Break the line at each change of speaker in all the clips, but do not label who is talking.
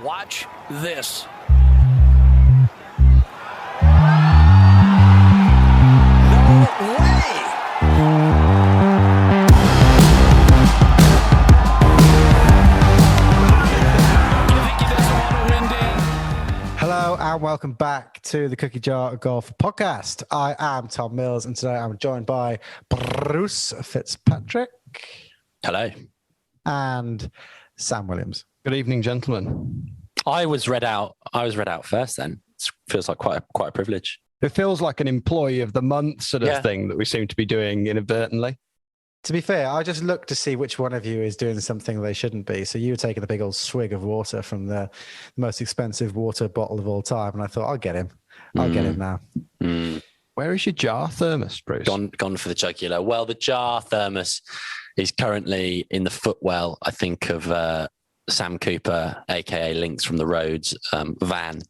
Watch this. No way!
Hello and welcome back to the Cookie Jar Golf Podcast. I am Tom Mills and today I'm joined by Bruce Fitzpatrick.
Hello.
And Sam Williams.
Good evening, gentlemen.
I was read out first then. It feels like quite a privilege.
It feels like an employee of the month sort of thing that we seem to be doing inadvertently.
To be fair, I just looked to see which one of you is doing something they shouldn't be. So you were taking a big old swig of water from the most expensive water bottle of all time. And I thought, I'll get him. I'll get him now.
Where is your jar thermos, Bruce?
Gone for the jugular. Well, the jar thermos is currently in the footwell, I think, of Sam Cooper, aka Links from the Roads van.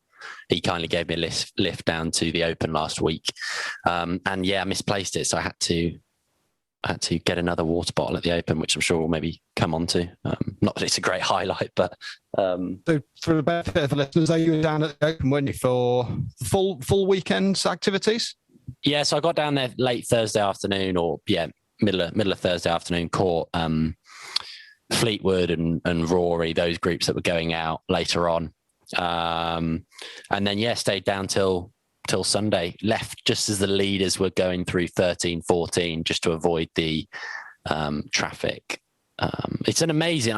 He kindly gave me a lift down to the Open last week, and I misplaced it, so I had to get another water bottle at the Open, which I'm sure we'll maybe come on to. Not that it's a great highlight, but
so for the benefit of the listeners, are you down at the Open, weren't you, for full weekend activities?
Yeah, so I got down there late Thursday afternoon, or middle of Thursday afternoon. Caught Fleetwood and Rory, those groups that were going out later on, and then stayed down till Sunday. Left just as the leaders were going through 13, 14, just to avoid the traffic. It's an amazing,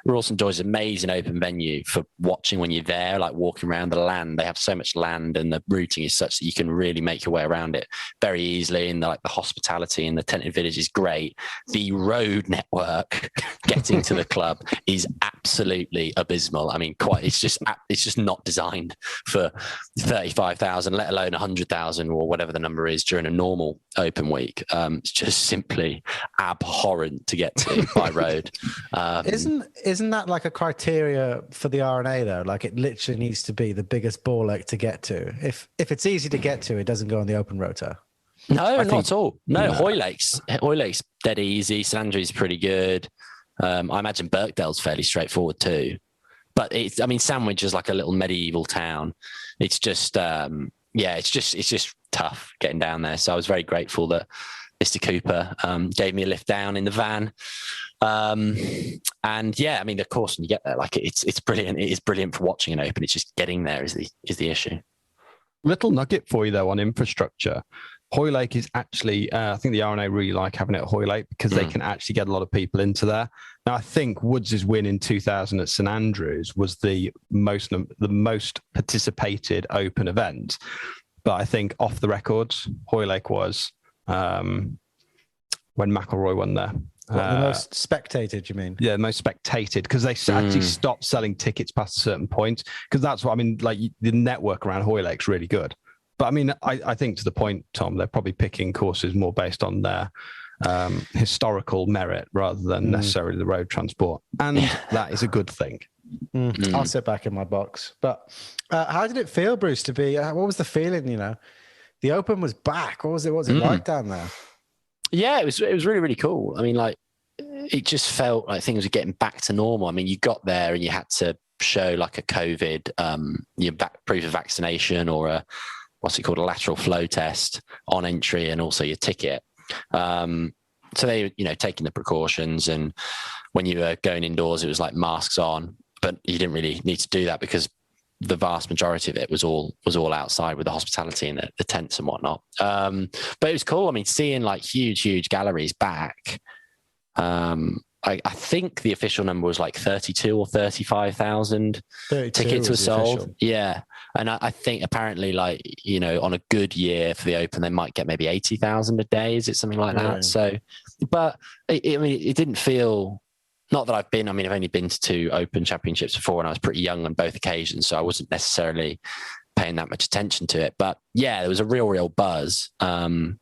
Royal St George's is an amazing open venue for watching when you're there, like walking around the land. They have so much land and the routing is such that you can really make your way around it very easily. And the hospitality in the tented village is great. The road network getting to the club is absolutely abysmal. It's just not designed for 35,000, let alone 100,000 or whatever the number is during a normal open week. It's just simply abhorrent to get to by road.
Isn't that like a criteria for the RNA though? Like it literally needs to be the biggest ball leg to get to. If it's easy to get to, it doesn't go on the Open rota.
No, not at all. No, Hoylakes dead easy. St Andrews pretty good. I imagine Birkdale's fairly straightforward too. But Sandwich is like a little medieval town. It's just it's just tough getting down there. So I was very grateful that Mr. Cooper gave me a lift down in the van. Of course, when you get there, it's brilliant. It is brilliant for watching an Open. It's just getting there is the issue.
Little nugget for you though on infrastructure. Hoylake is actually, I think the RNA really like having it at Hoylake because they can actually get a lot of people into there. Now, I think Woods' win in 2000 at St Andrews was the most participated Open event. But I think off the records, Hoylake was when McIlroy won there.
The most spectated, you mean?
Yeah, most spectated, because they actually stopped selling tickets past a certain point. Because that's what the network around Hoylake's really good. But I think to the point, Tom, they're probably picking courses more based on their historical merit rather than necessarily the road transport. And that is a good thing.
I'll sit back in my box. But how did it feel, Bruce, to be, what was the feeling, The Open was back. What was it like down there?
Yeah, it was really, really cool. It just felt like things were getting back to normal. You got there and you had to show like a COVID, proof of vaccination or a lateral flow test on entry and also your ticket. So they, taking the precautions, and when you were going indoors, it was like masks on, but you didn't really need to do that because the vast majority of it was all outside with the hospitality and the tents and whatnot. But it was cool. Seeing like huge galleries back. I think the official number was like 32 or 35,000 tickets were sold. Official. Yeah. And I think apparently on a good year for the Open, they might get maybe 80,000 a day. Is it something like that? So, but it didn't feel, not that I've only been to 2 Open championships before and I was pretty young on both occasions. So I wasn't necessarily paying that much attention to it, but there was a real buzz. And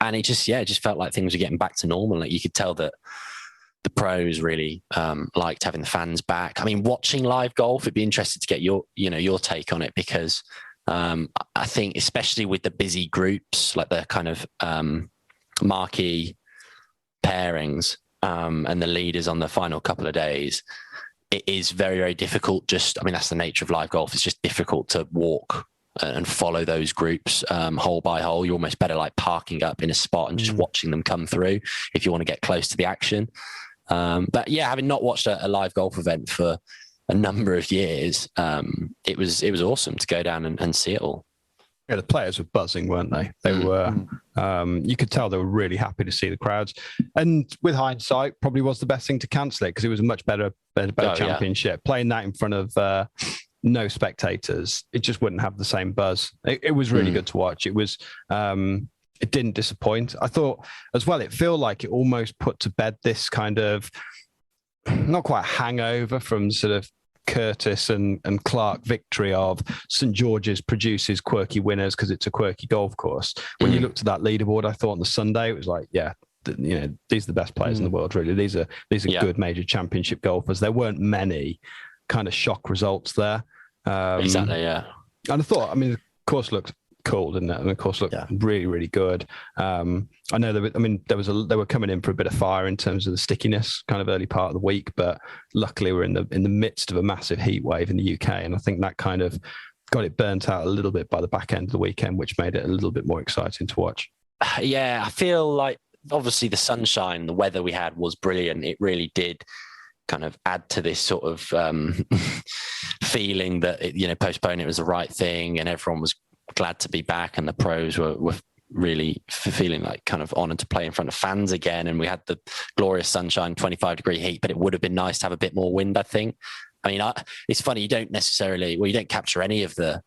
it just felt like things were getting back to normal. Like you could tell that the pros really liked having the fans back. Watching live golf, it'd be interesting to get your take on it, because I think especially with the busy groups, like the kind of marquee pairings and the leaders on the final couple of days, it is very, very difficult. I mean, that's the nature of live golf. It's just difficult to walk and follow those groups hole by hole. You're almost better like parking up in a spot and just watching them come through if you want to get close to the action. But yeah, having not watched a live golf event for a number of years, it was awesome to go down and see it all.
Yeah, the players were buzzing, weren't they? They were. You could tell they were really happy to see the crowds. And with hindsight, probably was the best thing to cancel it because it was a much better championship. Playing that in front of no spectators, it just wouldn't have the same buzz. It was really good to watch. It was. It didn't disappoint. I thought as well. It felt like it almost put to bed this kind of not quite hangover from sort of Curtis and Clark victory of St. George's produces quirky winners because it's a quirky golf course. When you looked at that leaderboard, I thought on the Sunday, it was like, yeah, these are the best players in the world, really. These are good major championship golfers. There weren't many kind of shock results there.
Exactly, yeah.
And I thought, I mean, the course looked cool, didn't it? And of course, looked really, really good. I know they were coming in for a bit of fire in terms of the stickiness, kind of early part of the week, but luckily we're in the midst of a massive heat wave in the UK, and I think that kind of got it burnt out a little bit by the back end of the weekend, which made it a little bit more exciting to watch.
Yeah, I feel like obviously the sunshine, the weather we had was brilliant. It really did kind of add to this sort of feeling that postponing it was the right thing, and everyone was glad to be back, and the pros were really feeling like kind of honoured to play in front of fans again. And we had the glorious sunshine, 25-degree heat, but it would have been nice to have a bit more wind, I think. I mean, it's funny, you don't capture any of the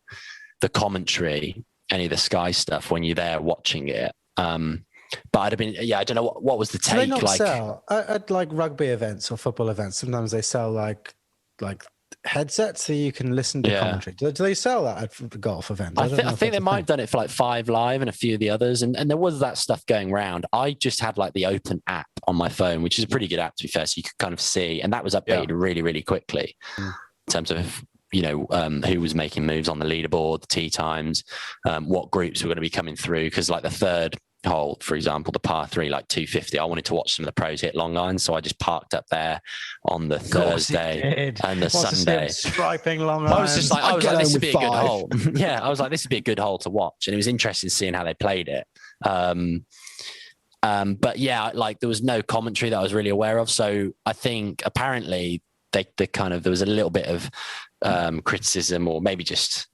commentary, any of the Sky stuff when you're there watching it. But I'd have been, I don't know what was the take.
Do they not sell at like rugby events or football events? Sometimes they sell like headsets so you can listen to commentary. Do they sell that at the golf event?
I think they might have done it for like 5 Live and a few of the others, and there was that stuff going around. I just had like the Open app on my phone, which is a pretty good app to be fair, so you could kind of see, and that was updated really, really quickly in terms of who was making moves on the leaderboard, the tee times, what groups were going to be coming through, because like the third hole, for example, the par 3, like 250, I wanted to watch some of the pros hit long lines, so I just parked up there on the Thursday and the Sunday,
striping long lines.
I was like, this would be a good hole. Yeah, I was like, this would be a good hole to watch, and it was interesting seeing how they played it. But yeah, like there was no commentary that I was really aware of, so I think apparently they kind of, there was a little bit of criticism, or maybe just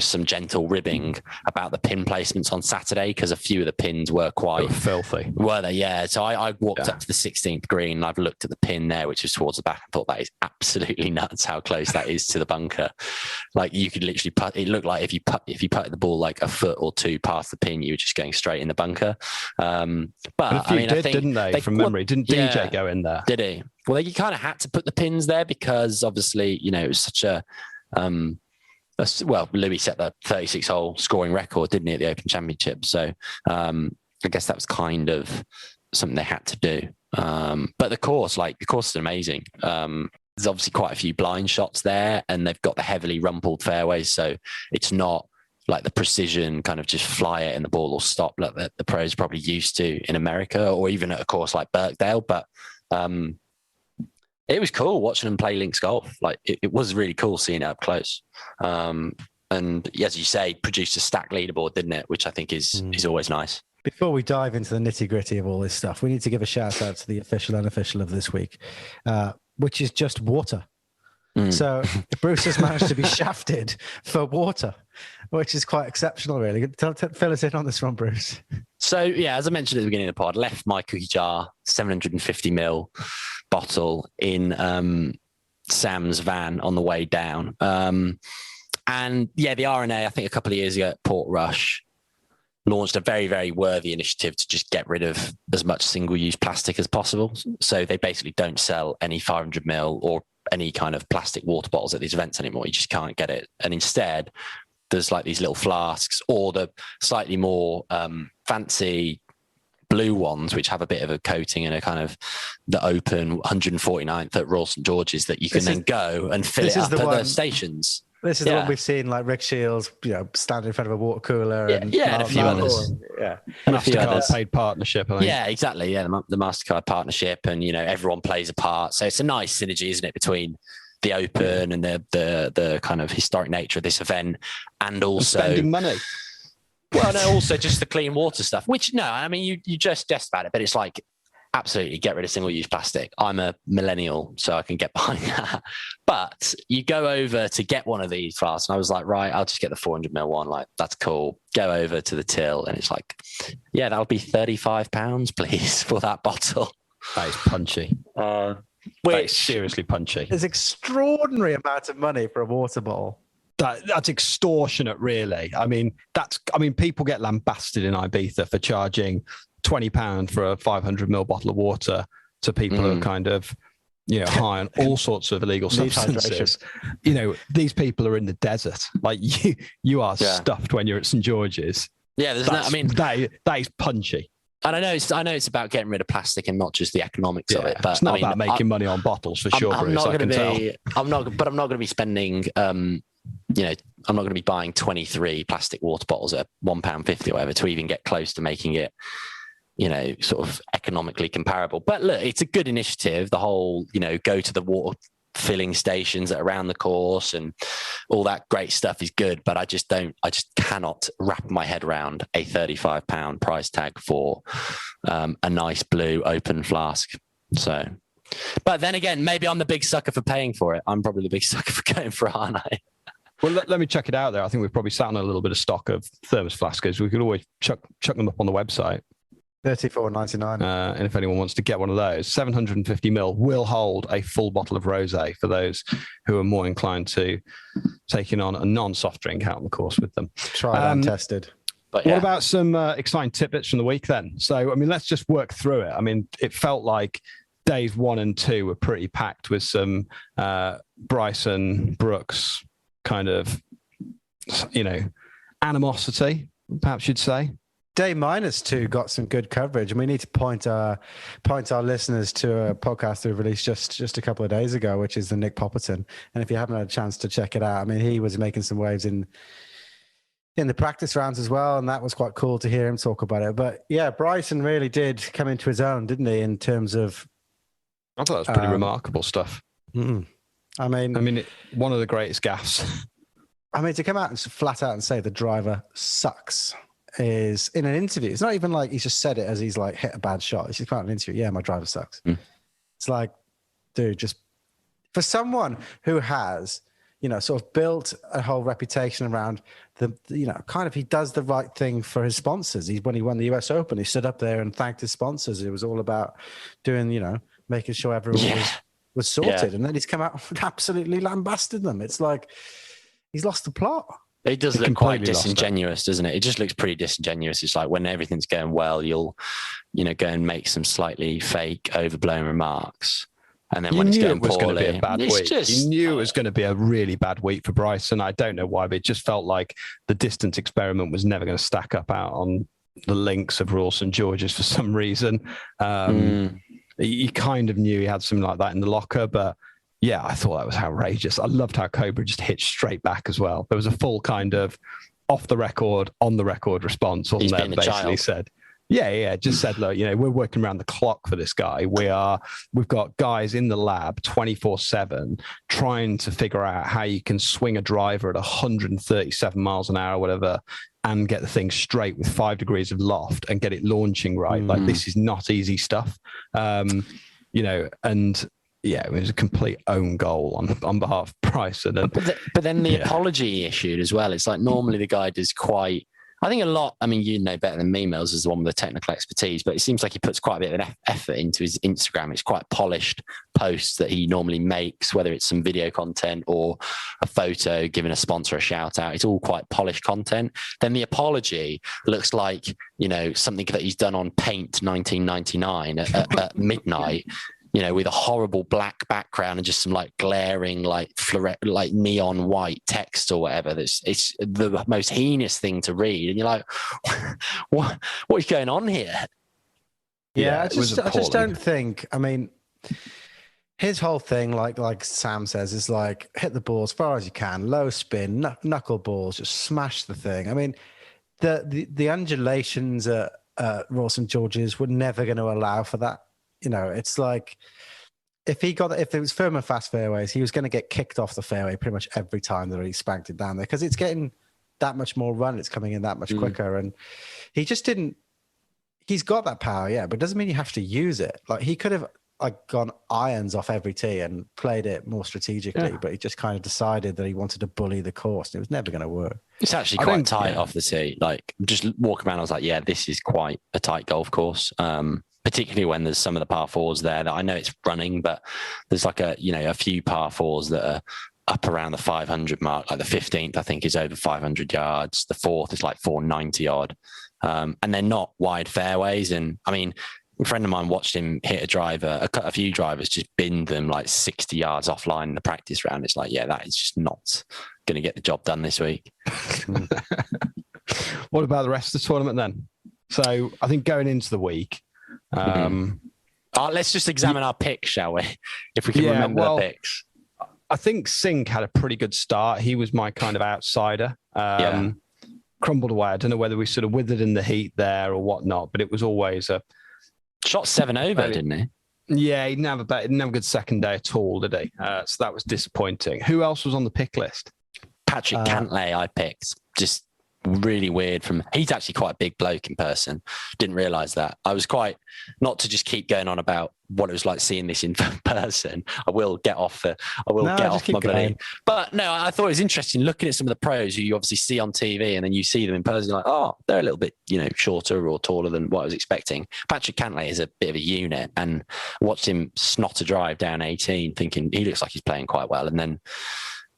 some gentle ribbing about the pin placements on Saturday, because a few of the pins were quite
filthy.
Were they? Yeah. So I walked up to the 16th green, and I've looked at the pin there, which is towards the back, and thought that is absolutely nuts how close that is to the bunker. Like you could literally putt. It looked like if you putted the ball like a foot or two past the pin, you were just going straight in the bunker. But
I think, didn't they? From memory, didn't DJ go in there?
Did he? Well, you kind of had to put the pins there because obviously, it was such a. Louis set the 36-hole scoring record, didn't he, at the Open Championship? So I guess that was kind of something they had to do. But the course is amazing. There's obviously quite a few blind shots there, and they've got the heavily rumpled fairways, so it's not like the precision kind of just fly it and the ball will stop like the pros probably used to in America, or even at a course like Birkdale. But it was cool watching them play links golf. Like it was really cool seeing it up close. And as you say, produced a stacked leaderboard, didn't it? Which I think is always nice. Before
we dive into the nitty gritty of all this stuff, we need to give a shout out to the official and unofficial of this week, which is just water. So Bruce has managed to be shafted for water, which is quite exceptional, really. Fill us in on this one, Bruce.
So, yeah, as I mentioned at the beginning of the pod, left my cookie jar, 750ml bottle in Sam's van on the way down. And yeah, the RNA, I think a couple of years ago at Portrush, launched a very, very worthy initiative to just get rid of as much single-use plastic as possible. So they basically don't sell any 500ml or any kind of plastic water bottles at these events anymore. You just can't get it. And instead, there's like these little flasks, or the slightly more fancy blue ones, which have a bit of a coating and a kind of the open 149th at Royal St. George's that you can then go and fill it up at the stations.
This is the one we've seen, like Rick Shields, stand in front of a water cooler, and
a few others.
And a few others. Paid partnership, I think.
Yeah, exactly. Yeah, the MasterCard partnership, and everyone plays a part. So it's a nice synergy, isn't it, between the Open and the kind of historic nature of this event, and also
spending money.
Well, no, also just the clean water stuff, which, no, I mean, you just jest about it, but it's like, absolutely get rid of single-use plastic. I'm a millennial, so I can get behind that. But you go over to get one of these flasks, and I was like, right, I'll just get the 400ml one. Like, that's cool. Go over to the till, and it's like, yeah, that'll be £35, please, for that bottle.
That is punchy. That is seriously punchy.
It's extraordinary amount of money for a water bottle.
That's extortionate, really. I mean, people get lambasted in Ibiza for charging £20 for a 500ml bottle of water to people who are kind of, high on all sorts of illegal substances. These people are in the desert. Like you are stuffed when you're at St George's.
Yeah,
that is punchy.
And I know it's about getting rid of plastic and not just the economics of it. But
it's not about making money on bottles for sure.
I'm not going to be spending. I'm not going to be buying 23 plastic water bottles at £1.50 or whatever to even get close to making it, sort of economically comparable. But look, it's a good initiative. The whole, go to the water filling stations around the course and all that great stuff is good. But I just cannot wrap my head around a £35 price tag for a nice blue open flask. So, but then again, maybe I'm the big sucker for paying for it. I'm probably the big sucker for going for it, aren't I?
Well, let me check it out there. I think we've probably sat on a little bit of stock of thermos flasks. We could always chuck them up on the website.
$34.99.
And if anyone wants to get one of those, 750ml will hold a full bottle of rosé for those who are more inclined to taking on a non-soft drink out on the course with them.
Tried and tested.
But
What about some exciting tidbits from the week then? So, I mean, let's just work through it. I mean, it felt like days 1 and 2 were pretty packed with some Bryson Brooks kind of, animosity, perhaps you'd say.
Day -2 got some good coverage, and we need to point our listeners to a podcast we released just a couple of days ago, which is the Nick Popperton. And if you haven't had a chance to check it out, I mean, he was making some waves in the practice rounds as well, and that was quite cool to hear him talk about it. But yeah, Bryson really did come into his own, didn't he? In terms of,
I thought that was pretty remarkable stuff.
I mean,
one of the greatest gaffes.
I mean, to come out and flat out and say the driver sucks is in an interview. It's not even like he's just said it as he's like hit a bad shot. He's just come out in an interview. Yeah, my driver sucks. It's like, dude, just for someone who has, sort of built a whole reputation around kind of, he does the right thing for his sponsors. When he won the US Open, he stood up there and thanked his sponsors. It was all about doing, making sure everyone was sorted. And then he's come out and absolutely lambasted them. It's like, he's lost the plot.
It does look quite disingenuous, doesn't it? It just looks pretty disingenuous. It's like when everything's going well, you'll, go and make some slightly fake, overblown remarks. And then when it's going poorly,
going to be a bad week. You knew it was going to be a really bad week for Bryson. I don't know why, but it just felt like the distance experiment was never going to stack up out on the links of Royal St George's for some reason. You kind of knew he had something like that in the locker, but yeah, I thought that was outrageous. I loved how Cobra just hit straight back as well. There was a full kind of off the record, on the record response, wasn't there? Basically said, just said, look, we're working around the clock for this guy. We've got guys in the lab 24/7 trying to figure out how you can swing a driver at 137 miles an hour, whatever, and get the thing straight with 5 degrees of loft and get it launching right. Like, this is not easy stuff. And yeah, it was a complete own goal on behalf of Bryson.
But then the apology issued as well. It's like normally the guy does quite, I think a lot, I mean, you know better than me, Mills, is the one with the technical expertise, but it seems like he puts quite a bit of an effort into his Instagram. It's quite polished posts that he normally makes, whether it's some video content or a photo, giving a sponsor a shout out. It's all quite polished content. Then the apology looks like, something that he's done on Paint 1999 at midnight. With a horrible black background and just some like glaring, like neon white text or whatever. It's the most heinous thing to read. And you're like, what is going on here?
Yeah, I just don't think, I mean, his whole thing, like Sam says, is like hit the ball as far as you can, low spin, knuckle balls, just smash the thing. I mean, the undulations at Royal St George's were never going to allow for that. It's like if it was firm and fast fairways, he was going to get kicked off the fairway pretty much every time that he spanked it down there because it's getting that much more run. It's coming in that much quicker. And he just didn't, he's got that power, yeah, but it doesn't mean you have to use it. Like he could have gone irons off every tee and played it more strategically, but he just kind of decided that he wanted to bully the course. And it was never going to work.
It's actually quite tight off the tee. Like just walking around, I was like, yeah, this is quite a tight golf course. Particularly when there's some of the par fours there that I know it's running, but there's like a few par fours that are up around the 500 mark. Like the 15th, I think, is over 500 yards. The 4th is like 490 odd. And they're not wide fairways. And I mean, a friend of mine watched him hit a driver, a few drivers just binned them like 60 yards offline in the practice round. It's like, yeah, that is just not going to get the job done this week.
What about the rest of the tournament then? So I think going into the week,
let's just examine our picks, shall we? If we can remember the picks.
I think Sink had a pretty good start. He was my kind of outsider. Crumbled away. I don't know whether we sort of withered in the heat there or whatnot, but it was always a
shot 7 over, didn't he?
Yeah, he didn't have a good second day at all, did he? So that was disappointing. Who else was on the pick list?
Patrick Cantlay, I picked. Just really weird he's actually quite a big bloke in person. Didn't realize that. I was quite, not to just keep going on about what it was like seeing this in person. I will get off my bloody. But no, I thought it was interesting looking at some of the pros who you obviously see on TV and then you see them in person, you're like, oh, they're a little bit, shorter or taller than what I was expecting. Patrick Cantlay is a bit of a unit, and watched him snot a drive down 18 thinking he looks like he's playing quite well, and then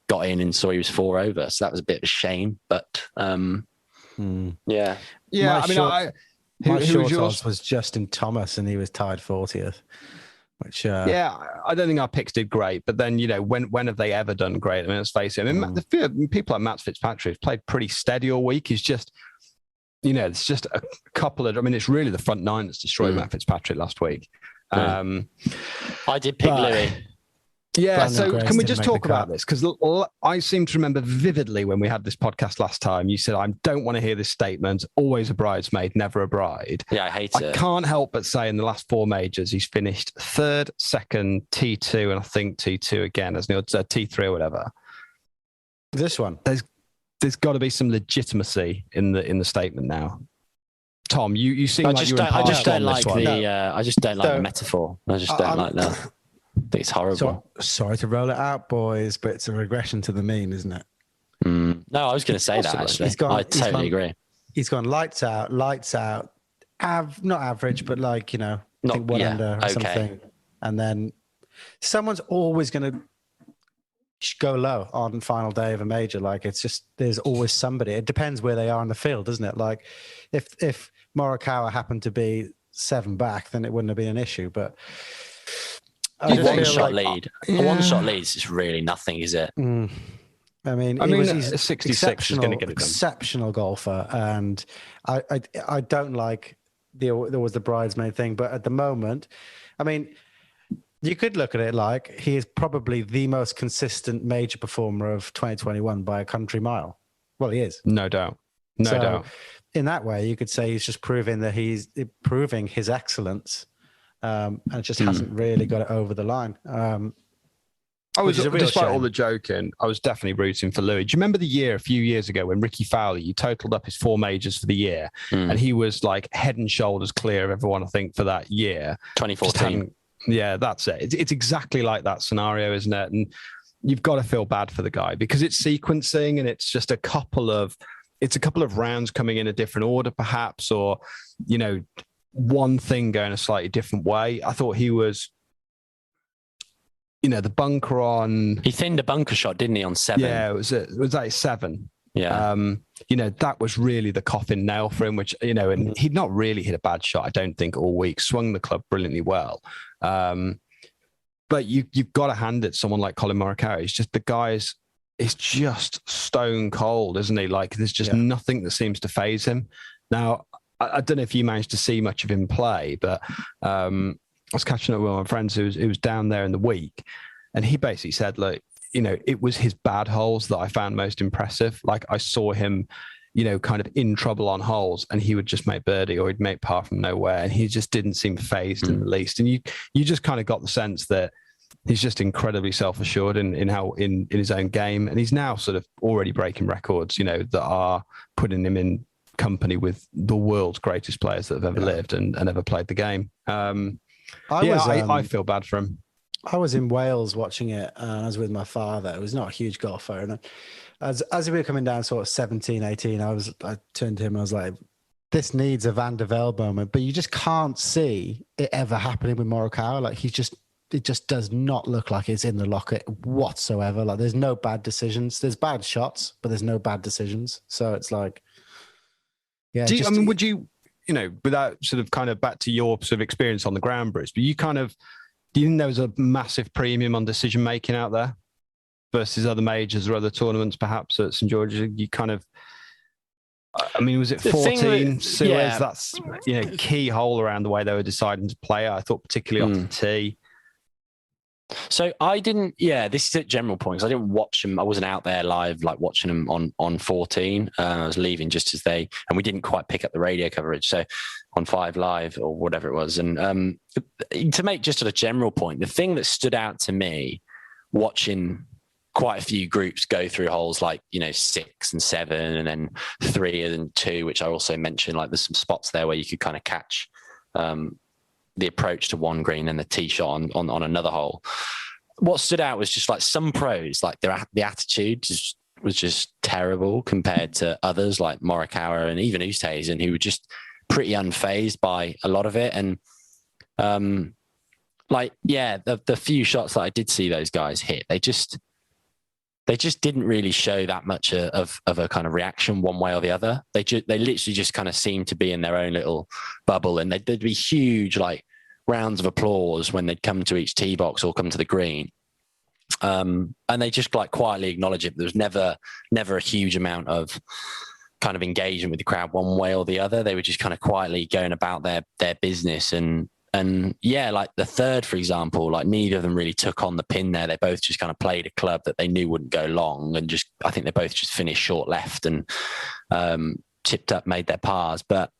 got in and saw he was 4 over. So that was a bit of a shame, but yeah.
My short odds was Justin Thomas, and he was tied 40th. Which
I don't think our picks did great, but then when have they ever done great? I mean, let's face it. I mean, people like Matt Fitzpatrick have played pretty steady all week. He's just, it's just a couple of. I mean, it's really the front nine that's destroyed Matt Fitzpatrick last week.
I did pick Louis.
Yeah, so can we just talk about this? Because I seem to remember vividly when we had this podcast last time, you said, I don't want to hear this statement, always a bridesmaid, never a bride.
Yeah, I hate it.
I can't help but say in the last 4 majors, he's finished 3rd, 2nd, T2, and I think T2 again, as T3 or whatever.
This one.
There's got to be some legitimacy in the statement now. Tom, you seem like you're impartial.
I just don't like the metaphor. I just don't like that. I think it's horrible.
Sorry to roll it out, boys, but it's a regression to the mean, isn't it?
No, I was going to say that, actually. I totally agree.
He's gone lights out, not average, but I think 1 under or something. And then someone's always going to go low on final day of a major. Like, it's just, there's always somebody. It depends where they are in the field, doesn't it? Like, if Morikawa happened to be 7 back, then it wouldn't have been an issue, but...
A one-shot lead is just really nothing, is it?
I mean, he's a 66 is going to get it done. Exceptional golfer, and I don't like there was the bridesmaid thing, but at the moment, I mean, you could look at it like he is probably the most consistent major performer of 2021 by a country mile. Well, he is,
no doubt, no doubt.
In that way, you could say he's just proving that he's proving his excellence. And it just hasn't really got it over the line.
Despite all the joking, I was definitely rooting for Louis. Do you remember the year a few years ago when Ricky Fowler, you totaled up his 4 majors for the year, and he was like head and shoulders clear of everyone, I think, for that year.
2014.
Yeah, that's it. It's exactly like that scenario, isn't it? And you've got to feel bad for the guy because it's sequencing and it's just a couple of rounds coming in a different order, perhaps, or, one thing going a slightly different way. I thought he was, the bunker on...
He thinned a bunker shot, didn't he, on 7?
Yeah, was that 7?
Yeah.
That was really the coffin nail for him, which, and he'd not really hit a bad shot, I don't think, all week. Swung the club brilliantly well. But you've got to hand it someone like Colin Morikawa. He's just, the guy's, it's just stone cold, isn't he? Like, there's just nothing that seems to faze him. Now, I don't know if you managed to see much of him play, but I was catching up with my friends who was down there in the week, and he basically said, like, it was his bad holes that I found most impressive. Like, I saw him, kind of in trouble on holes, and he would just make birdie or he'd make par from nowhere, and he just didn't seem fazed in the least. And you just kind of got the sense that he's just incredibly self-assured in his own game, and he's now sort of already breaking records, you know, that are putting him in company with the world's greatest players that have ever lived and ever played the game. I feel bad for him.
I was in Wales watching it, and I was with my father. It was not a huge golfer, and as we were coming down sort of 17, 18, I turned to him, I was like, this needs a Van der Velde moment, but you just can't see it ever happening with Morikawa. Like it just does not look like it's in the locker whatsoever. Like there's no bad decisions. There's bad shots, but there's no bad decisions. So it's like, yeah.
Would you, you know, without sort of kind of back to your sort of experience on the ground, Bruce, but do you think there was a massive premium on decision making out there versus other majors or other tournaments, perhaps at St George's? You kind of, I mean, was it 14 Suez? Yeah. That's, you know, key hole around the way they were deciding to play it. I thought particularly off the tee.
So I didn't, this is a general point, because I didn't watch them. I wasn't out there live, like watching them on 14. I was leaving just as and we didn't quite pick up the radio coverage. So on 5 Live or whatever it was. And to make just a general point, the thing that stood out to me watching quite a few groups go through holes like, you know, 6 and 7 and then 3 and 2, which I also mentioned, like there's some spots there where you could kind of catch the approach to one green and the tee shot on another hole. What stood out was just like some pros, like the attitude was just terrible compared to others like Morikawa and even Oosthuizen, who were just pretty unfazed by a lot of it. And the few shots that I did see those guys hit, they just didn't really show that much of a kind of reaction one way or the other. They literally just kind of seemed to be in their own little bubble, and there'd be huge like rounds of applause when they'd come to each tee box or come to the green. And they just like quietly acknowledge it. There was never a huge amount of kind of engagement with the crowd one way or the other. They were just kind of quietly going about their business. And like the third, for example, like neither of them really took on the pin there. They both just kind of played a club that they knew wouldn't go long, and I think they both just finished short left and chipped up, made their pars. But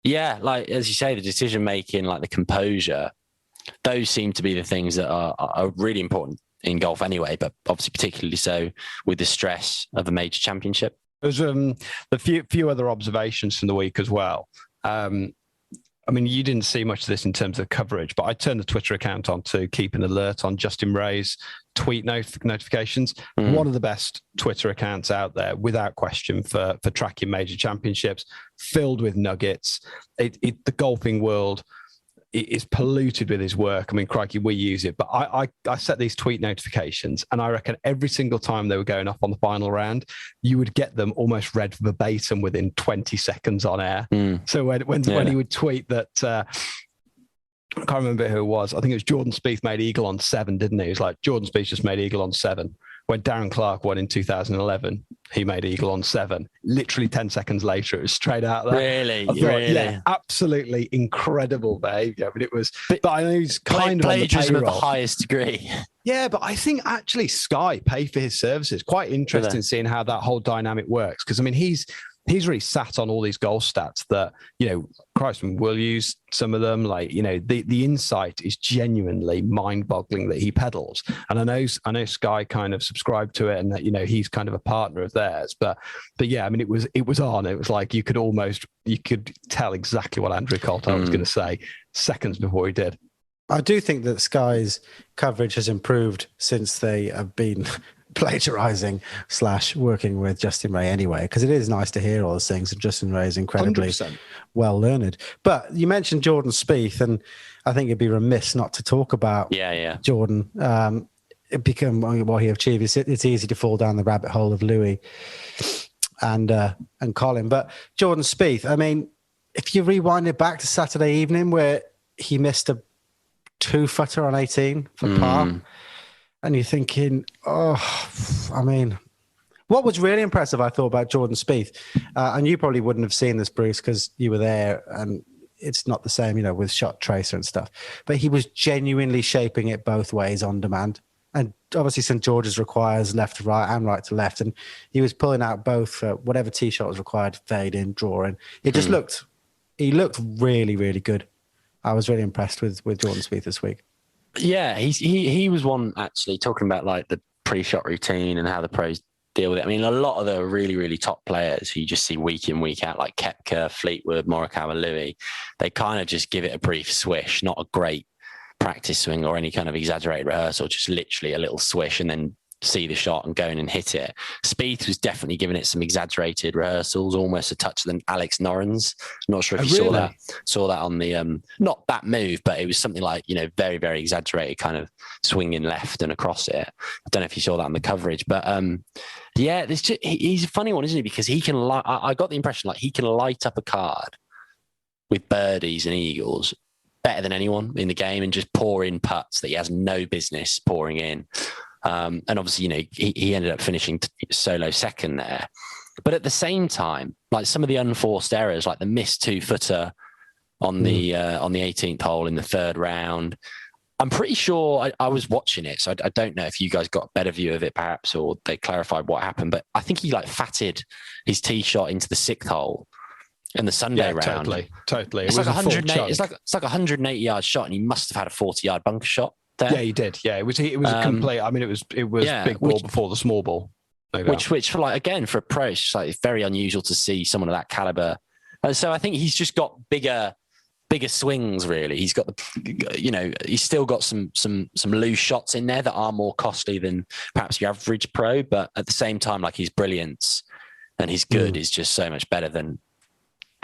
like as you say, the decision making, like the composure, those seem to be the things that are really important in golf anyway, but obviously particularly so with the stress of a major championship.
There's a few other observations from the week as well. I mean, you didn't see much of this in terms of coverage, but I turned the Twitter account on to keep an alert on Justin Ray's tweet notifications. One of the best Twitter accounts out there, without question, for tracking major championships, filled with nuggets. The golfing world is polluted with his work. I mean, crikey, we use it, but I set these tweet notifications, and I reckon every single time they were going up on the final round, you would get them almost read verbatim within 20 seconds on air. So when he would tweet that, I can't remember who it was. I think it was Jordan Spieth made eagle on 7, didn't he? He was like, Jordan Spieth just made eagle on 7. When Darren Clark won in 2011, he made eagle on 7. Literally 10 seconds later, it was straight out there.
Really?
Yeah, absolutely incredible behaviour. I mean, it was, but I know he's kind of
plagiarism
on the
of the highest degree.
Yeah, but I think actually Sky pay for his services. Quite interesting seeing how that whole dynamic works. Because I mean, he's really sat on all these goal stats that, you know, Christ, we'll use some of them. Like, you know, the insight is genuinely mind-boggling that he peddles. And I know Sky kind of subscribed to it, and that, you know, he's kind of a partner of theirs. But yeah, I mean, it was on. It was like you could tell exactly what Andrew Coulthard was going to say seconds before he did.
I do think that Sky's coverage has improved since they have been plagiarizing / working with Justin Ray anyway, because it is nice to hear all those things, and Justin Ray is incredibly 100%. Well learned. But you mentioned Jordan Spieth, and I think it'd be remiss not to talk about Jordan. It become what he achieved. It's easy to fall down the rabbit hole of Louis and Colin, but Jordan Spieth, I mean, if you rewind it back to Saturday evening where he missed a 2-footer on 18 for par, and you're thinking, I mean, what was really impressive, I thought, about Jordan Spieth, and you probably wouldn't have seen this, Bruce, because you were there, and it's not the same, you know, with shot tracer and stuff, but he was genuinely shaping it both ways on demand. And obviously St George's requires left to right and right to left, and he was pulling out both whatever tee shot was required, fade in, draw in. It just looked really, really good. I was really impressed with Jordan Spieth this week.
Yeah, he was one actually talking about like the pre-shot routine and how the pros deal with it. I mean, a lot of the really, really top players who you just see week in, week out, like Koepka, Fleetwood, Morikawa, Louis, they kind of just give it a brief swish, not a great practice swing or any kind of exaggerated rehearsal, just literally a little swish and then see the shot and go in and hit it. Spieth was definitely giving it some exaggerated rehearsals, almost a touch than Alex Noren's. I'm not sure if you saw that on the not that move, but it was something like, you know, very, very exaggerated kind of swinging left and across it. I don't know if you saw that on the coverage, but yeah, he's a funny one, isn't he? Because he can I got the impression like he can light up a card with birdies and eagles better than anyone in the game and just pour in putts that he has no business pouring in. And obviously, you know, he ended up finishing solo second there. But at the same time, like some of the unforced errors, like the missed 2-footer on the 18th hole in the third round, I'm pretty sure I was watching it, so I don't know if you guys got a better view of it, perhaps, or they clarified what happened. But I think he like fatted his tee shot into the 6th hole in the Sunday round.
Totally.
It's like 180. It's like a 180-yard shot, and he must have had a 40-yard bunker shot there.
Yeah, he did. Yeah, it was a complete. I mean, it was big ball before the small ball. Which for like, again, for a pro, it's just like it's very unusual to see someone of that caliber. And so I think he's just got bigger swings. Really, he's got he's still got some loose shots in there that are more costly than perhaps your average pro. But at the same time, like his brilliance and his good is just so much better than.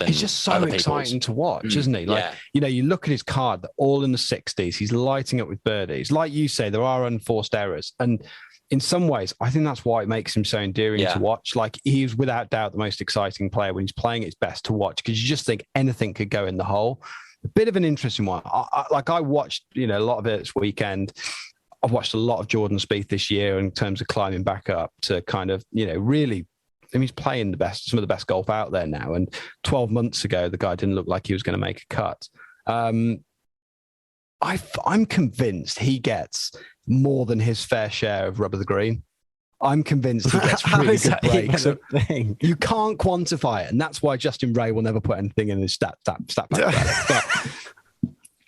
He's just so exciting to watch, isn't he? Like, you know, you look at his card, they're all in the 60s. He's lighting up with birdies. Like you say, there are unforced errors. And in some ways, I think that's why it makes him so endearing to watch. Like, he's without doubt the most exciting player when he's playing his best to watch, because you just think anything could go in the hole. A bit of an interesting one. I watched, you know, a lot of it this weekend. I've watched a lot of Jordan Spieth this year in terms of climbing back up to kind of, you know, really. I mean, he's playing some of the best golf out there now. And 12 months ago, the guy didn't look like he was going to make a cut. I'm convinced he gets more than his fair share of rubber the green. I'm convinced he gets really good breaks. So you can't quantify it. And that's why Justin Ray will never put anything in his stat pack about it.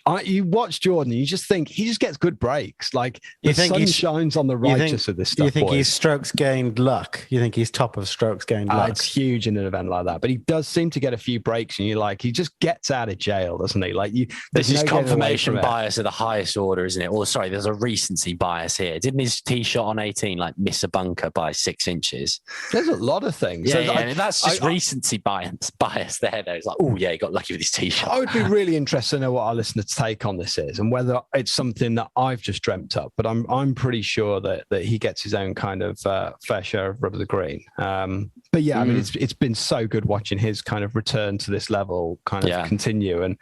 But you watch Jordan, you just think he just gets good breaks. Like the sun shines on the righteous of this stuff.
You think he's strokes gained luck? You think he's top of strokes gained luck?
It's huge in an event like that. But he does seem to get a few breaks, and you're like, he just gets out of jail, doesn't he? Like
this is confirmation bias of the highest order, isn't it? Or sorry, there's a recency bias here. Didn't his tee shot on 18 like miss a bunker by 6 inches?
There's a lot of things.
Yeah, that's just recency bias there. Though it's like, oh yeah, he got lucky with his tee shot.
I would be really interested to know what our listeners' take on this is, and whether it's something that I've just dreamt up. But I'm pretty sure that he gets his own kind of fair share of rubber the green. But yeah, I mean, it's been so good watching his kind of return to this level kind of continue. And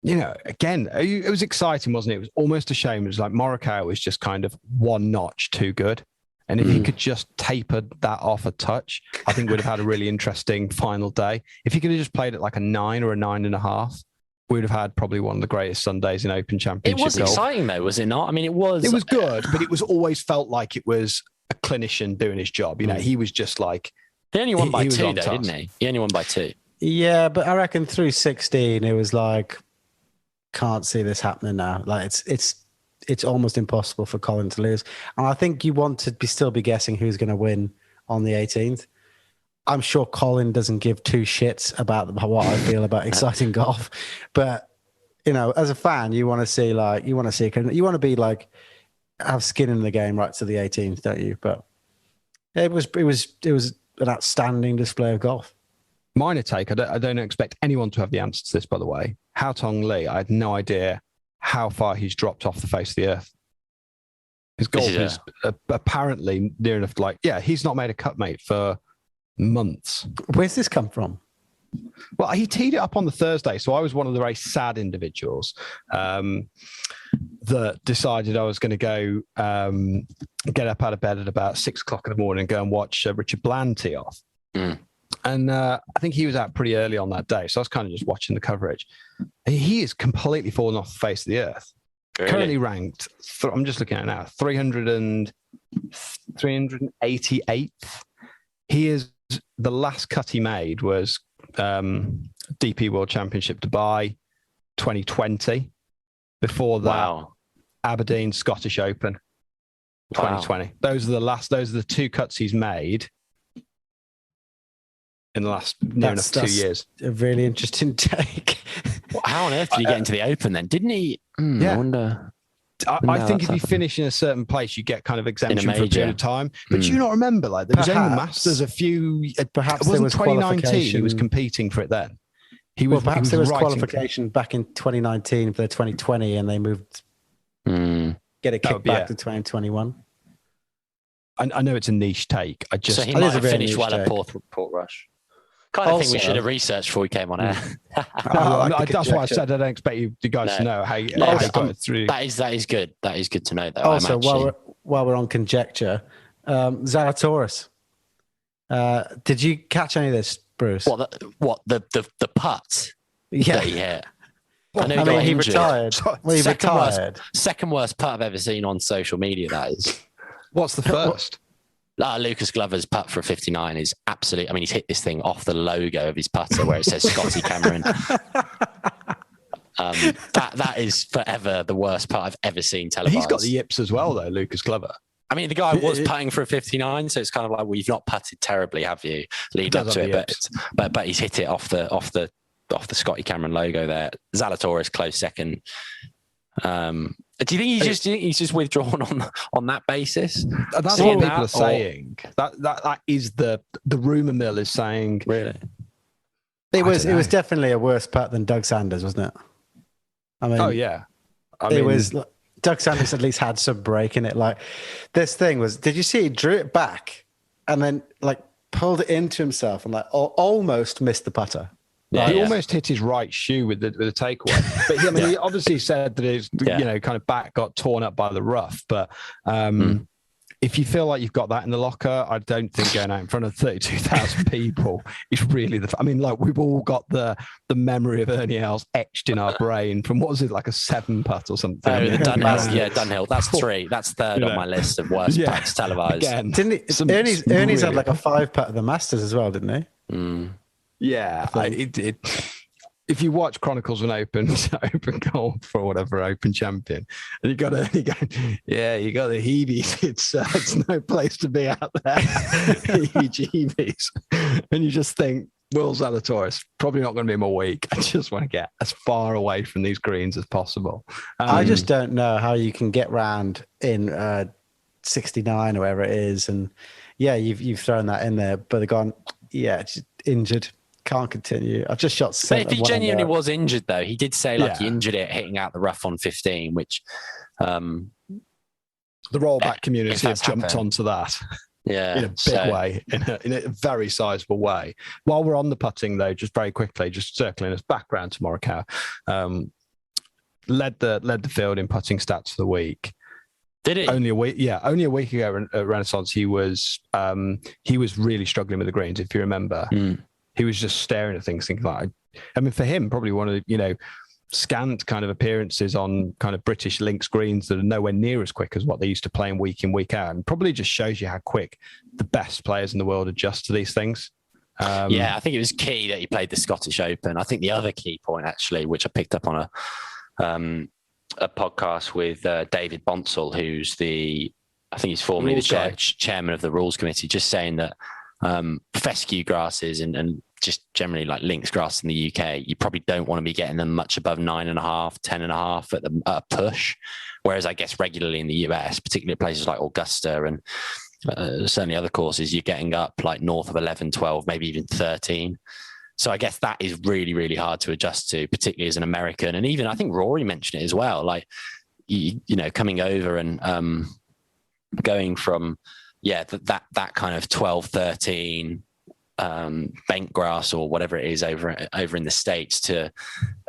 you know, again, it was exciting, wasn't it? It was almost a shame. It was like Morikawa was just kind of one notch too good. And if he could just taper that off a touch, I think we'd have had a really interesting final day. If he could have just played it like a 9 or a 9.5, we'd have had probably one of the greatest Sundays in Open Championship
golf. It was
golf.
exciting though, was it not? I mean, it was
good, but it was always felt like it was a clinician doing his job. You know, he was just like...
He only won by 2 though, didn't he? He only won by 2.
Yeah, but I reckon through 16, it was like, can't see this happening now. Like it's almost impossible for Colin to lose. And I think you want to still be guessing who's going to win on the 18th. I'm sure Colin doesn't give 2 shits about what I feel about exciting golf, but you know, as a fan, you want to be like have skin in the game right to the 18th, don't you? But it was an outstanding display of golf.
Minor take. I don't expect anyone to have the answer to this, by the way. Haotong Li, I had no idea how far he's dropped off the face of the earth. His golf is apparently near enough. Like, he's not made a cut, mate, for months.
Where's this come from?
Well, he teed it up on the Thursday, so I was one of the very sad individuals that decided I was going to go get up out of bed at about 6 o'clock in the morning and go and watch Richard Bland tee off. And I think he was out pretty early on that day, so I was kind of just watching the coverage. He is completely fallen off the face of the earth. Really? Currently ranked, I'm just looking at it now, 388th. He is, the last cut he made was DP World Championship Dubai 2020. Before that, Aberdeen, Scottish Open, 2020. Wow. Those are the two cuts he's made in the last near enough 2 years.
A really interesting take.
Well, how on earth did he get into the Open then? Didn't he?
Yeah.
I wonder.
I think if you finish in a certain place, you get kind of exemption for a period of time. But do you not remember, like, there was only the Masters perhaps it wasn't 2019 he was competing for it then.
Perhaps there was qualification back in 2019 for the 2020 and they moved, get it kicked back to 2021.
I know it's a niche take.
So he might have finished well at Portrush. Kind of thing we should have researched before we came on air.
That's why I said I don't expect you guys to know how you got it through.
That is good. That is good to know, though.
Also, while we're on conjecture, Zalatoris. Did you catch any of this, Bruce?
What the putt?
Yeah,
that he hit. I know he
retired. Well, he retired.
Second worst putt I've ever seen on social media. That is.
What's the first?
Lucas Glover's putt for a 59 is absolute. I mean, he's hit this thing off the logo of his putter where it says Scotty Cameron. That is forever the worst putt I've ever seen televised.
He's got the yips as well, though, Lucas Glover.
I mean, the guy was putting for a 59, so it's kind of like, well, you've not putted terribly, have you? Lead up to it, but he's hit it off the Scotty Cameron logo there. Zalatoris close second. Do you think he's just withdrawn on that basis?
That's what people are saying. That is the rumor mill is saying.
Really,
it was definitely a worse putt than Doug Sanders, wasn't it? I mean, it was. Doug Sanders at least had some break in it. Like this thing was. Did you see? He drew it back and then like pulled it into himself and like almost missed the putter.
He almost hit his right shoe with the takeaway. But he obviously said that his kind of back got torn up by the rough. But if you feel like you've got that in the locker, I don't think going out in front of 32,000 people is really we've all got the memory of Ernie Els etched in our brain from, what was it, like a 7 putt or something?
Oh, the Dunhill. Dunhill. That's 3. That's third on my list of worst putts televised.
Again, Ernie's had like a 5 putt at the Masters as well, didn't he?
Yeah, if you watch Chronicles of an Open Golf or whatever Open Champion, and you got the heebies. It's no place to be out there. Heebies, and you just think, Will Zalatoris probably not going to be my week. I just want to get as far away from these greens as possible.
I just don't know how you can get round in 69 or whatever it is, and you've thrown that in there, but they've gone, just injured. Can't continue. I've just shot 7.
But if he genuinely was injured, though, he did say he injured it hitting out the rough on 15, which
the rollback community have jumped onto that.
Yeah,
in a big way, in a very sizable way. While we're on the putting, though, just very quickly, just circling us back round to Morikawa, led the field in putting stats for the week.
Did he?
Only a week ago at Renaissance, he was really struggling with the greens. If you remember. He was just staring at things, thinking like, I mean, for him, probably one of the, scant kind of appearances on kind of British links greens that are nowhere near as quick as what they used to play in, week out. And probably just shows you how quick the best players in the world adjust to these things.
I think it was key that he played the Scottish Open. I think the other key point, actually, which I picked up on a podcast with David Bonsall, who's I think he's formerly the chairman of the rules committee, just saying that fescue grasses and just generally like links grass in the UK, you probably don't want to be getting them much above 9.5, 10.5 at a push. Whereas I guess regularly in the US, particularly at places like Augusta and certainly other courses, you're getting up like north of 11, 12, maybe even 13. So I guess that is really, really hard to adjust to, particularly as an American. And even I think Rory mentioned it as well, like, coming over and going from, that kind of 12, 13 bent grass or whatever it is over in the States to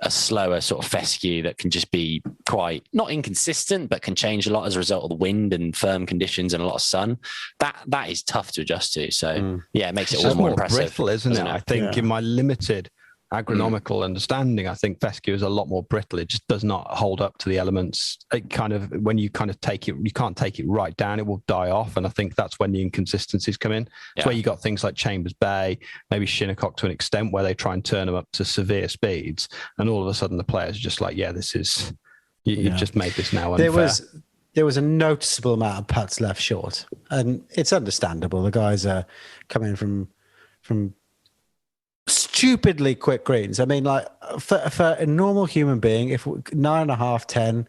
a slower sort of fescue that can just be quite not inconsistent, but can change a lot as a result of the wind and firm conditions and a lot of sun. That is tough to adjust to. So it makes it all more impressive,
brittle, isn't it? I think in my limited agronomical understanding, I think fescue is a lot more brittle. It just does not hold up to the elements. It kind of, when you kind of take it, you can't take it right down, it will die off. And I think that's when the inconsistencies come in. It's where you got things like Chambers Bay, maybe Shinnecock to an extent, where they try and turn them up to severe speeds. And all of a sudden the players are just like, this is You've just made this now
There
unfair.
was a noticeable amount of putts left short, and it's understandable. The guys are coming from stupidly quick greens. I mean, like for a normal human being, if 9.5, 10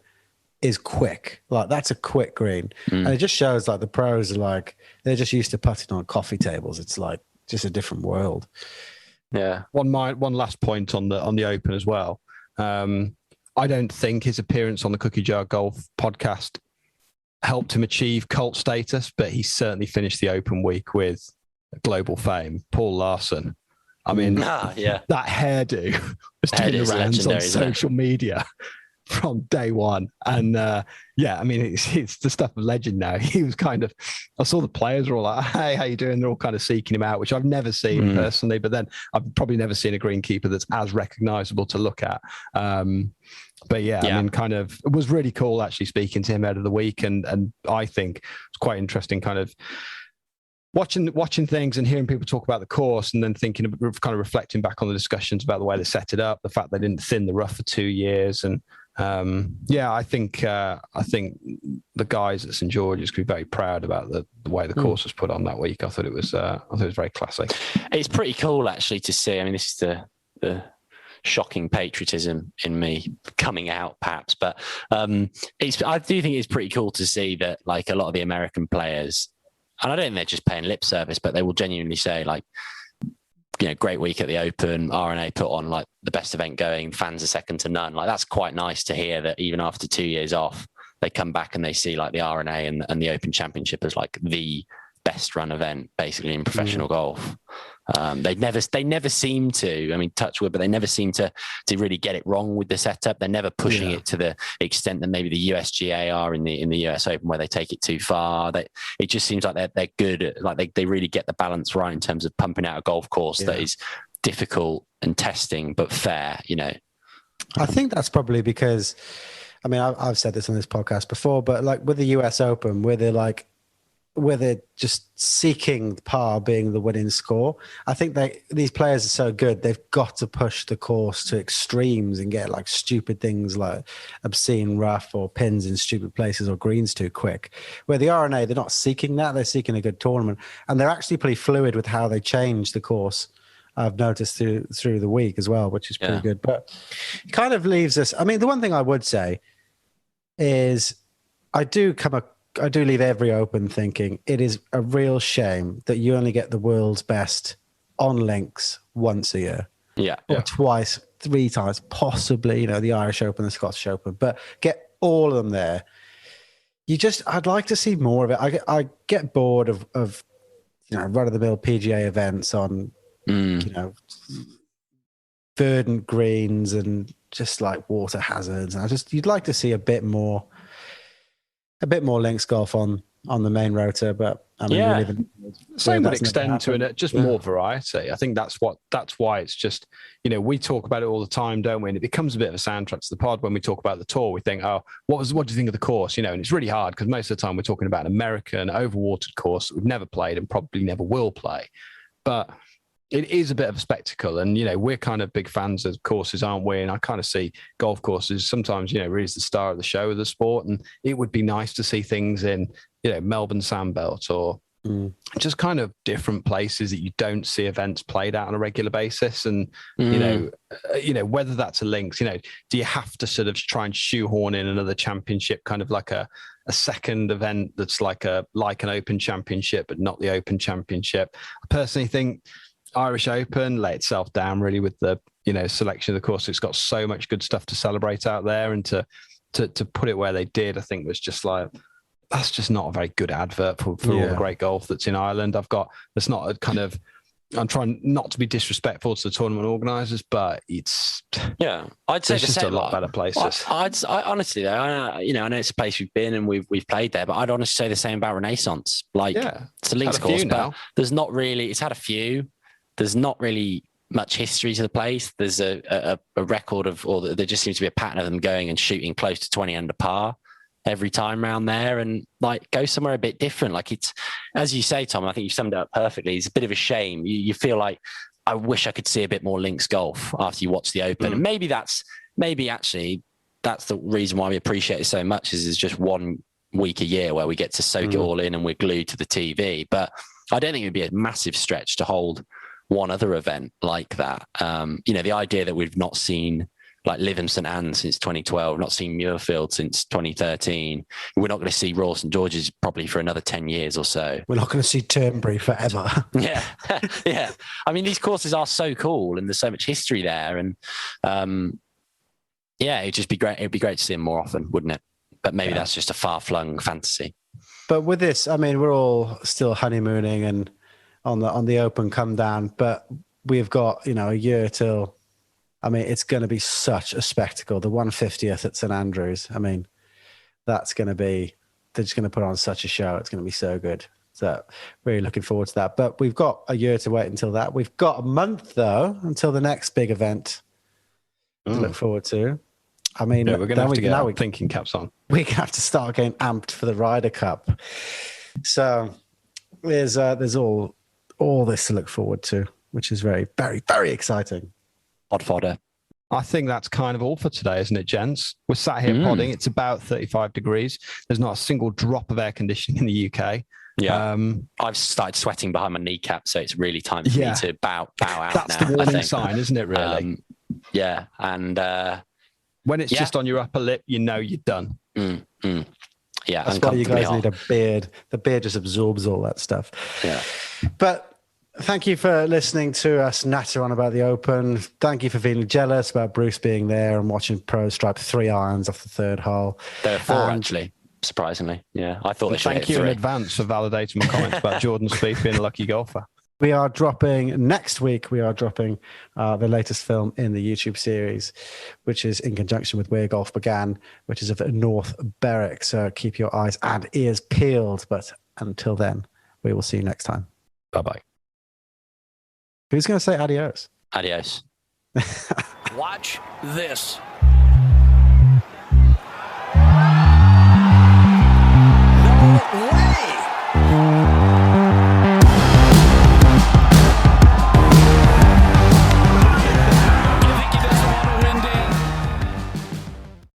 is quick, like that's a quick green, and it just shows like the pros are like they're just used to putting on coffee tables. It's like just a different world.
Yeah.
One last point on the Open as well. I don't think his appearance on the Cookie Jar Golf podcast helped him achieve cult status, but he certainly finished the Open week with global fame. Paul Larson. I mean, that hairdo was doing the rounds on social media from day one. And I mean, it's the stuff of legend now. He was kind of, I saw the players were all like, hey, how you doing? They're all kind of seeking him out, which I've never seen personally, but then I've probably never seen a greenkeeper that's as recognizable to look at. I mean, kind of, it was really cool actually speaking to him out of the week. And I think it's quite interesting kind of watching things and hearing people talk about the course and then thinking of kind of reflecting back on the discussions about the way they set it up, the fact they didn't thin the rough for 2 years. And I think the guys at St George's could be very proud about the way the course was put on that week. I thought it was very classy. It's
pretty cool actually to see. I mean, this is the shocking patriotism in me coming out perhaps, but I do think it's pretty cool to see that like a lot of the American players, and I don't think they're just paying lip service, but they will genuinely say like, you know, great week at the Open, RNA put on like the best event going, fans are second to none. Like that's quite nice to hear that even after 2 years off, they come back and they see like the RNA and the Open Championship as like the best run event basically in professional golf. They never seem to, I mean, touch wood, but they never seem to really get it wrong with the setup. They're never pushing it to the extent that maybe the USGA are in the US Open, where they take it too far. It just seems like they're good at, like they really get the balance right in terms of pumping out a golf course that is difficult and testing but fair, you know.
I think that's probably because, I mean, I've said this on this podcast before, but like with the US Open, where they're just seeking par being the winning score. I think these players are so good, they've got to push the course to extremes and get like stupid things like obscene rough or pins in stupid places or greens too quick. Where the RNA, they're not seeking that, they're seeking a good tournament. And they're actually pretty fluid with how they change the course. I've noticed through the week as well, which is pretty good. But it kind of leaves us, I mean, the one thing I would say is I do leave every Open thinking it is a real shame that you only get the world's best on links once a year. Or twice, 3 times, possibly, you know, the Irish Open, the Scottish Open, but get all of them there. I'd like to see more of it. I get bored of you know, run-of-the-mill PGA events on, you know, verdant greens and just like water hazards. And you'd like to see a bit more links golf on the main rotor, but I mean,
same would extend to it, just more variety. I think that's why it's just, you know, we talk about it all the time, don't we? And it becomes a bit of a soundtrack to the pod when we talk about the tour. We think, oh, what do you think of the course? You know, and it's really hard because most of the time we're talking about an American overwatered course that we've never played and probably never will play, but it is a bit of a spectacle. And, you know, we're kind of big fans of courses, aren't we? And I kind of see golf courses sometimes, you know, really is the star of the show of the sport. And it would be nice to see things in, you know, Melbourne Sandbelt or just kind of different places that you don't see events played out on a regular basis. And, you know, whether that's a links, you know, do you have to sort of try and shoehorn in another championship, kind of like a second event that's like an Open Championship, but not the Open Championship? I personally think Irish Open let itself down really with the, you know, selection of the course. It's got so much good stuff to celebrate out there, and to put it where they did, I think was just like, that's just not a very good advert for all the great golf that's in Ireland. It's not a kind of, I'm trying not to be disrespectful to the tournament organisers, but it's
I'd say
just a lot better places.
I honestly though, you know, I know it's a place we've been and we've played there, but I'd honestly say the same about Renaissance. Like it's a links course, but there's not really. It's had a few. There's not really much history to the place. There's a record of, or there just seems to be a pattern of them going and shooting close to 20 under par every time around there, and like go somewhere a bit different. Like it's, as you say, Tom, I think you summed it up perfectly. It's a bit of a shame. You feel like, I wish I could see a bit more links golf after you watch the Open. And maybe actually that's the reason why we appreciate it so much. Is it's just 1 week a year where we get to soak it all in and we're glued to the TV. But I don't think it'd be a massive stretch to hold one other event like that. The idea that we've not seen like Live and St Anne's since 2012, not seen Muirfield since 2013. We're not going to see Royal St George's probably for another 10 years or so.
We're not going to see Turnberry forever.
Yeah. Yeah. I mean, these courses are so cool and there's so much history there. And it'd just be great. It'd be great to see them more often, wouldn't it? But maybe that's just a far-flung fantasy.
But with this, I mean, we're all still honeymooning and on the Open come down, but we've got, a year till. I mean, it's going to be such a spectacle. The 150th at St Andrews. I mean, they're just going to put on such a show. It's going to be so good. So really looking forward to that. But we've got a year to wait until that. We've got a month, though, until the next big event to look forward to. I mean,
we're going to have to get our thinking caps on.
We're going to have to start getting amped for the Ryder Cup. So there's all this to look forward to, which is very, very, very exciting.
Odd fodder.
I think that's kind of all for today, isn't it, gents? We're sat here podding. It's about 35 degrees. There's not a single drop of air conditioning in the UK.
Yeah. I've started sweating behind my kneecap, so it's really time for me to bow out
that's
now.
The warning sign, isn't it, really?
Yeah. And
when it's just on your upper lip, you're done.
Yeah.
That's why you guys need a beard. The beard just absorbs all that stuff.
Yeah.
But thank you for listening to us natter on about the Open. Thank you for feeling jealous about Bruce being there and watching pros stripe 3 irons off the 3rd hole.
There are 4, actually, surprisingly. Yeah, I thought they should
Thank you in advance for validating my comments about Jordan Spieth being a lucky golfer.
We are dropping next week. We are dropping the latest film in the YouTube series, which is in conjunction with Where Golf Began, which is of North Berwick. So keep your eyes and ears peeled. But until then, we will see you next time.
Bye-bye.
Who's going to say adios?
Adios.
Watch this.